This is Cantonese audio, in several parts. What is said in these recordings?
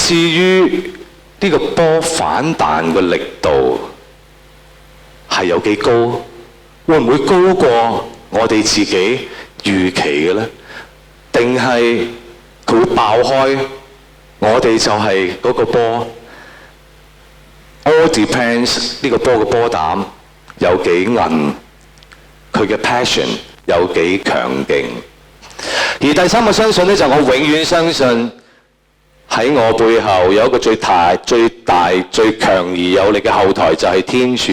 至於呢個波反彈嘅力度係有幾高？會唔會高過我哋自己預期嘅呢？定係佢會爆開？我哋就係嗰個波。All depends 呢個波嘅波膽有幾韌，佢嘅 passion 有幾強勁。而第三個相信呢，就我永遠相信喺我背後有一個最大、最強而有力嘅後台，就係天主。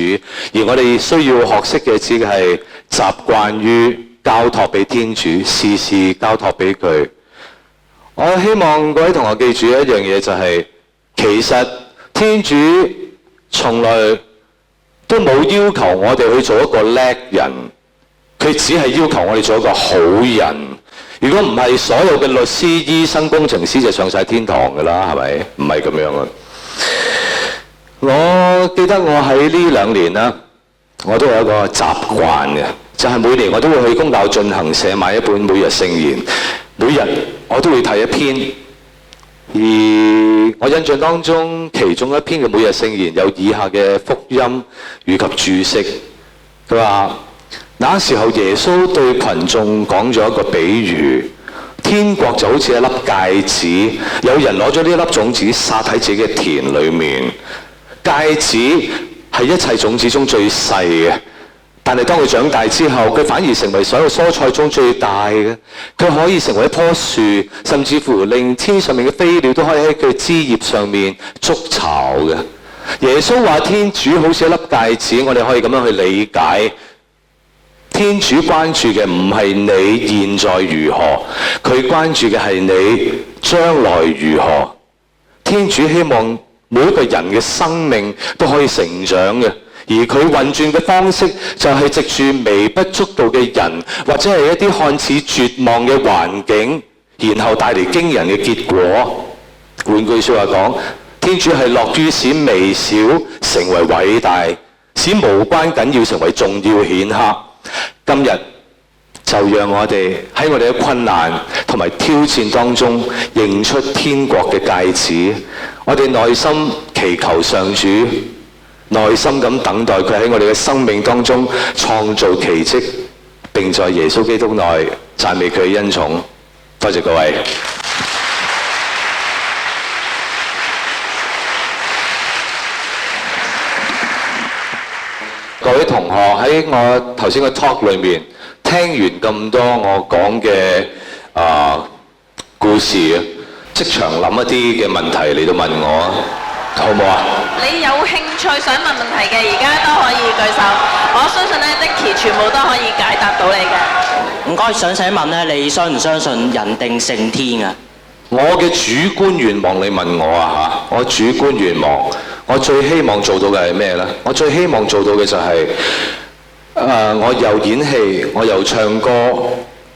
而我哋需要學識嘅只係習慣於交託俾天主，事事交託俾佢。我希望各位同學記住一樣嘢，就係其實天主從來都冇要求我哋去做一個叻人，佢只係要求我哋做一個好人。如果唔係，所有嘅律師、醫生、工程師就上晒天堂㗎啦，係咪？唔係咁樣啊！我記得我喺呢2年啦，我都有一個習慣嘅，就係每年我都會去公教進行社買一本每日聖言，每日我都會睇一篇。而我印象當中，其中一篇嘅每日聖言有以下嘅福音以及注釋。佢話：那時候耶穌對群眾講咗一個比喻，天國就好似一粒芥子，有人攞咗呢粒種子撒喺自己嘅田裏面。芥子係一切種子中最細嘅，但係當佢長大之後，佢反而成為所有蔬菜中最大嘅。佢可以成為一棵樹，甚至乎令天上面嘅飛鳥都可以喺佢枝葉上面築巢嘅。耶穌話天主好似一粒芥子，我哋可以咁樣去理解。天主關注嘅唔係你現在如何，佢關注嘅係你將來如何。天主希望每一個人嘅生命都可以成長嘅，而佢運轉嘅方式就係藉住微不足道嘅人，或者係一啲看似絕望嘅環境，然後帶嚟驚人嘅結果。換句說話講，天主係樂於使微小成為偉大，使無關緊要成為重要顯赫。今日就讓我哋喺我哋嘅困難同埋挑戰當中認出天國嘅芥子，我哋內心祈求上主，內心咁等待佢喺我哋嘅生命當中創造奇蹟，並在耶穌基督內讚美佢嘅恩寵。多謝各位。各位同學喺我頭先嘅 talk 裏面聽完咁多我講嘅故事，即場諗一啲嘅問題嚟到問我，好唔好啊？你有興趣想問問題嘅，而家都可以舉手。我相信咧，Dicky 全部都可以解答到你嘅。唔該，想請問咧，你相唔相信人定勝天啊？我嘅主觀願望，你問我啊嚇，我主觀願望，我最希望做到嘅係咩呢？我最希望做到嘅就係、我又演戲，我又唱歌，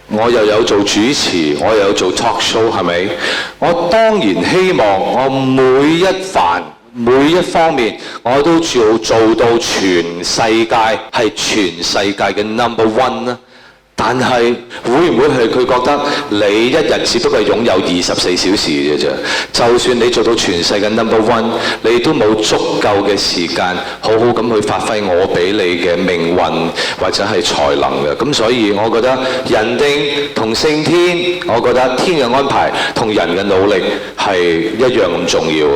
我又有做主持，我又有做 talk show， 係咪？我當然希望我每一方面我都做到全世界係全世界嘅 number one 啦。但係會唔會係佢覺得你一日只不過係擁有24小時嘅啫？就算你做到全世界 number one， 你都冇足夠嘅時間好好咁去發揮我俾你嘅命運或者係才能嘅。咁所以我覺得人定同勝天，我覺得天嘅安排同人嘅努力係一樣咁重要。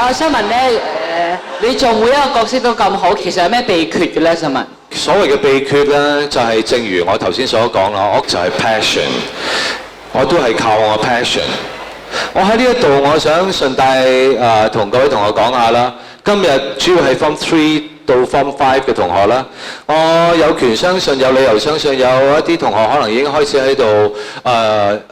我想問咧，你做每一個角色都咁好，其實有咩秘訣嘅咧？想問。所謂嘅秘訣咧，就係正如我頭先所講啦，我就係 passion， 我都係靠我嘅 passion。我喺呢一度，我想順帶同各位同學講下啦。今日主要係 Form 3到 Form 5嘅同學啦，我有權相信，有理由相信，有一啲同學可能已經開始喺度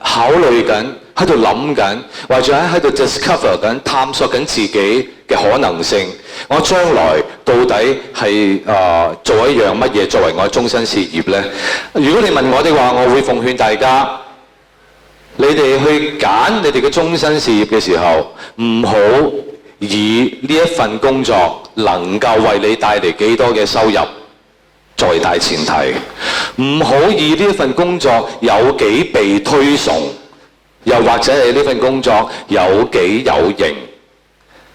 考慮緊，喺度諗緊，或者喺度 discover 緊、探索緊自己嘅可能性。我將來到底係做一樣乜嘢作為我嘅終身事業呢？如果你問我的話，我會奉勸大家，你哋去揀你哋嘅終身事業嘅時候，唔好以呢一份工作能夠為你帶嚟幾多嘅收入作為大前提，唔好以呢一份工作有幾被推崇，又或者係呢份工作有幾有型，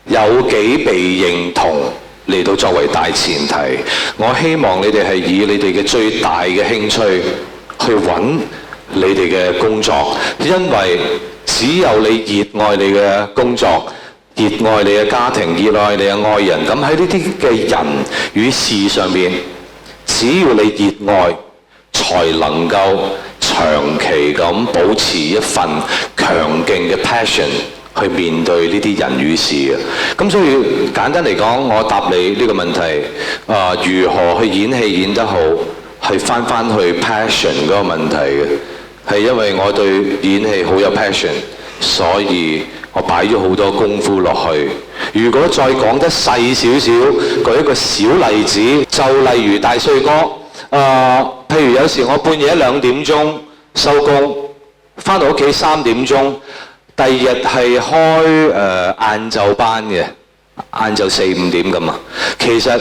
有幾被認同嚟到作為大前提。我希望你哋係以你哋嘅最大嘅興趣去揾你哋嘅工作，因為只有你熱愛你嘅工作，熱愛你嘅家庭，熱愛你嘅愛人，咁喺呢啲嘅人與事上面，只要你熱愛，才能夠長期咁保持一份強勁嘅 passion 去面對呢啲人與事嘅。咁所以簡單嚟講，我答你呢個問題，如何去演戲演得好，係翻去 passion 嗰個問題嘅，係因為我對演戲好有 passion， 所以我擺咗好多功夫落去。如果再講得細少少，舉一個小例子，就例如大帥哥，譬如有時我半夜2點鐘收工，返到屋企3點鐘，第二日係開晏晝班嘅，晏晝4、5點咁啊。其實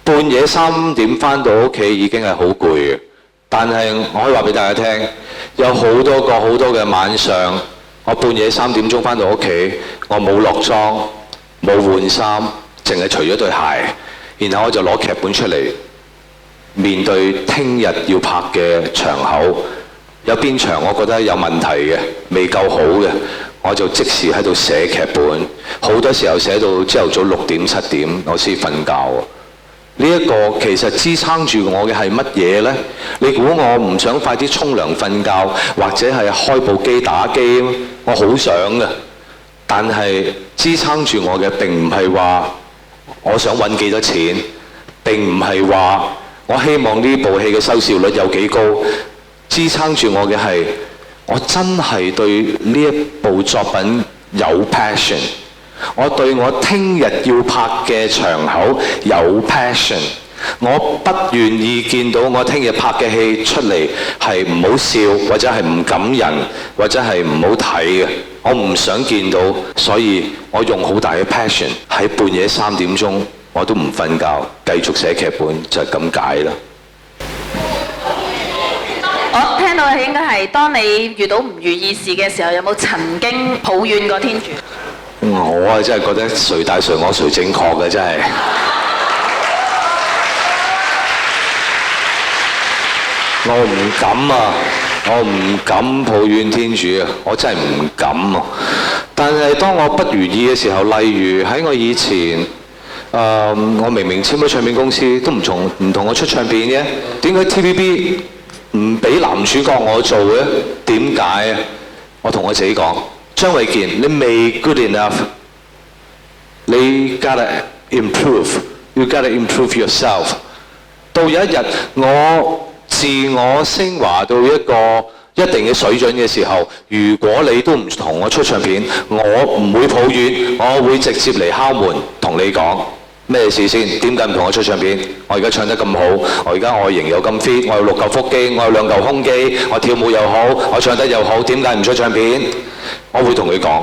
半夜3點返到屋企已經係好攰嘅，但係我可以話俾大家聽，有好多嘅晚上，我半夜3點鐘返到屋企，我冇落妝，冇換衫，淨係除咗對鞋，然後我就攞劇本出嚟，面對聽日要拍嘅場口，有邊場我覺得有問題嘅，未夠好嘅，我就即時喺度寫劇本，好多時候寫到朝頭早6點7點我先瞓覺。呢一個其實支撐住我嘅係乜嘢呢？你估我唔想快啲沖涼瞓覺，或者係開部機打機？我好想嘅，但係支撐住我嘅並唔係話我想揾幾多錢，並唔係話我希望呢部戲嘅收視率有幾高。支撐住我嘅係我真係對呢一部作品有 passion。我對我聽日要拍嘅場口有 passion， 我不願意見到我聽日拍嘅戲出嚟係唔好笑，或者係唔感人，或者係唔好睇嘅。我唔想見到，所以我用好大嘅 passion 喺半夜3點鐘我都唔瞓覺，繼續寫劇本，就係咁解啦。我聽到嘅應該係當你遇到唔如意事嘅時候，有冇曾經抱怨過天主？我啊真係覺得誰大誰惡誰正確嘅，真係。我唔敢啊！我唔敢抱怨天主啊！我真係唔敢啊！但係當我不如意嘅時候，例如喺我以前，我明明簽咗唱片公司，都唔同我出唱片嘅，點解 TVB 唔俾男主角我做嘅？點解啊？我同我自己講。張衛健，你未 good enough， 你 gotta improve，you gotta improve yourself。到有一日我自我升華到一個一定嘅水準嘅時候，如果你都唔同我出唱片，我唔會抱怨，我會直接嚟敲門同你講咩事先？點解唔同我出唱片？我而家唱得咁好，我而家外形又咁 fit， 我有6嚿腹肌，我有2嚿胸肌，我跳舞又好，我唱得又好，點解唔出唱片？我會同佢講，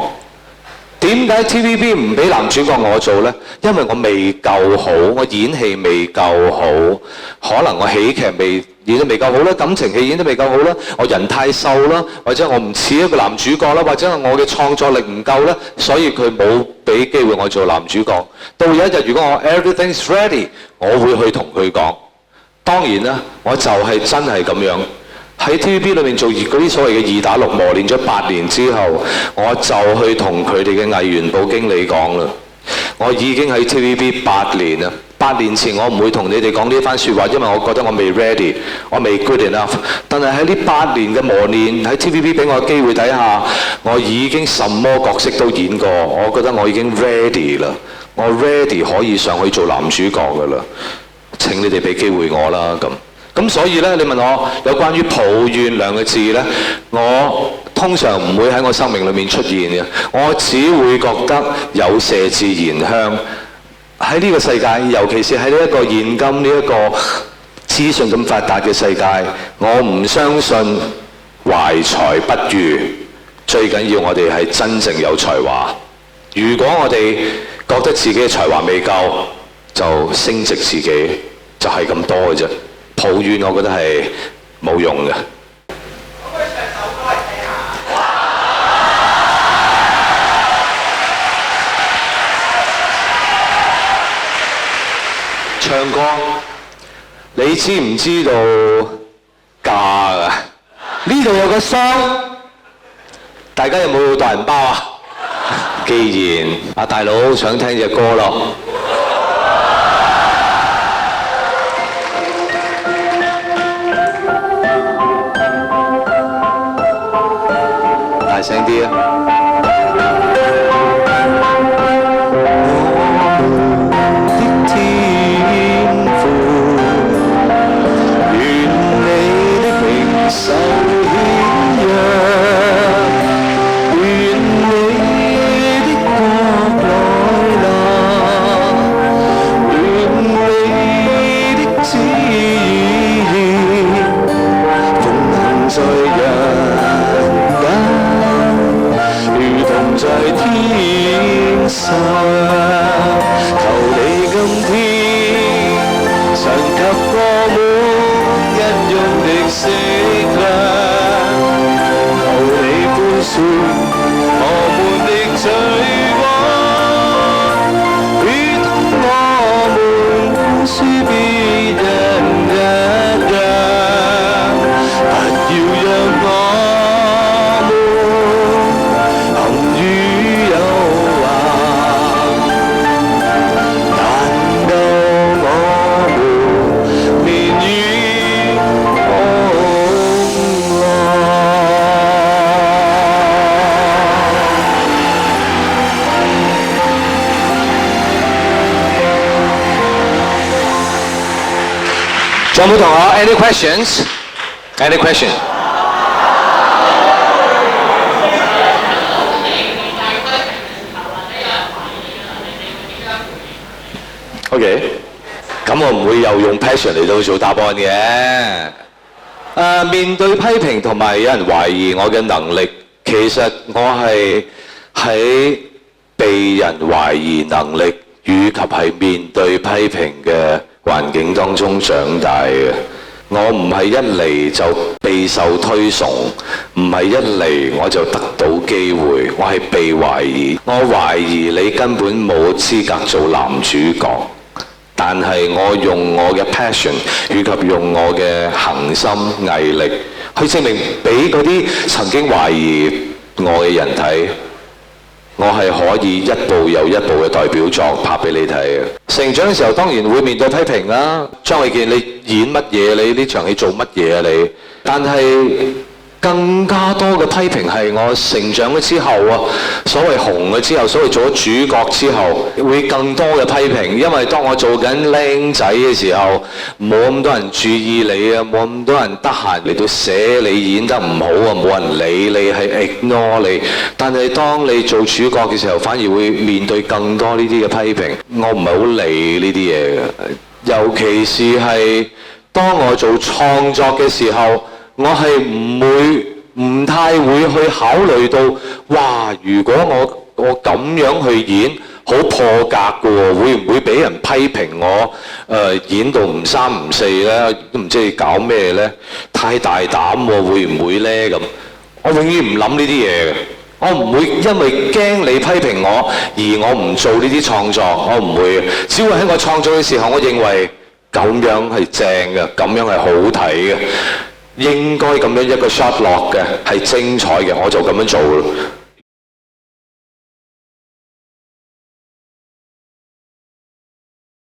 點解 TVB 唔俾男主角我做呢？因為我未夠好，我演戲未夠好，可能我喜劇演得未夠好啦，感情戲演得未夠好啦，我人太瘦啦，或者我唔似一個男主角啦，或者我嘅創作力唔夠啦，所以佢冇俾機會我做男主角。到有一日，如果我 everything's ready， 我會去同佢講。當然啦，我就係真係咁樣。喺 TVB 裏面做嗰啲所謂嘅2打6磨練咗8年之後，我就去同佢哋嘅藝員部經理講啦。我已經喺 TVB 8年啦，8年前我唔會同你哋講呢番説話，因為我覺得我未 ready， 我未 good enough。但係喺呢8年嘅磨練，喺 TVB 俾我嘅機會底下，我已經什麼角色都演過，我覺得我已經 ready 啦，我 ready 可以上去做男主角㗎啦。請你哋俾機會我啦咁。咁所以咧，你問我有關於抱怨兩個字咧，我通常唔會喺我生命裏面出現嘅，我只會覺得有麝自然香。喺呢個世界，尤其是喺呢一個現今呢一個資訊咁發達嘅世界，我唔相信懷才不遇，最緊要我哋係真正有才華。如果我哋覺得自己嘅才華未夠，就升值自己，就係咁多嘅啫。抱怨我覺得係冇用嘅。唱歌，你知唔知道價㗎？呢度有個箱，大家有冇大銀包啊？既然阿大佬想聽隻歌咯，大聲啲啊！受顯揚，願你的國來臨，願你的旨意奉行在人間，如同在天上。求你今天常給我們一樣的色亮。我們的罪過，如同我們寬恕別人一樣，不要讓我們陷於誘惑，難道我們免於恐慌？仲有冇同學 any questions? Any question? OK， 咁我唔會又用 passion 嚟到做答案嘅。面對批評同埋有人懷疑我嘅能力，其實我係喺被人懷疑能力以及係面對批評嘅環境當中長大嘅。我唔係一嚟就備受推崇，唔係一嚟我就得到機會，我係被懷疑。我懷疑你根本冇資格做男主角，但係我用我嘅 passion 以及用我嘅恆心毅力去證明俾嗰啲曾經懷疑我嘅人睇，我係可以一部又一部嘅代表作拍俾你睇嘅。成長嘅時候當然會面對批評啦。張衛健，你演乜嘢？你呢場戲做乜嘢啊？你？但係更加多嘅批評係我成長咗之後啊，所謂紅咗之後，所謂做咗主角之後，會更多嘅批評。因為當我做緊僆仔嘅時候，冇咁多人注意你啊，冇咁多人得閒嚟到寫你演得唔好啊，冇人理你，係 ignore 你。但係當你做主角嘅時候，反而會面對更多呢啲嘅批評。我唔係好理呢啲嘢嘅，尤其是係當我做創作嘅時候。我係唔太會去考慮到，哇！如果我咁樣去演，好破格嘅喎，會唔會俾人批評我？演到唔三唔四咧，都唔知你搞咩咧？太大膽喎，會唔會咧咁？我永遠唔諗呢啲嘢嘅，我唔會因為驚你批評我而我唔做呢啲創作，我唔會嘅。只會喺我創作嘅時候，我認為咁樣係正嘅，咁樣係好睇嘅。應該咁樣一個 shot 落嘅係精彩嘅，我就咁樣做咯。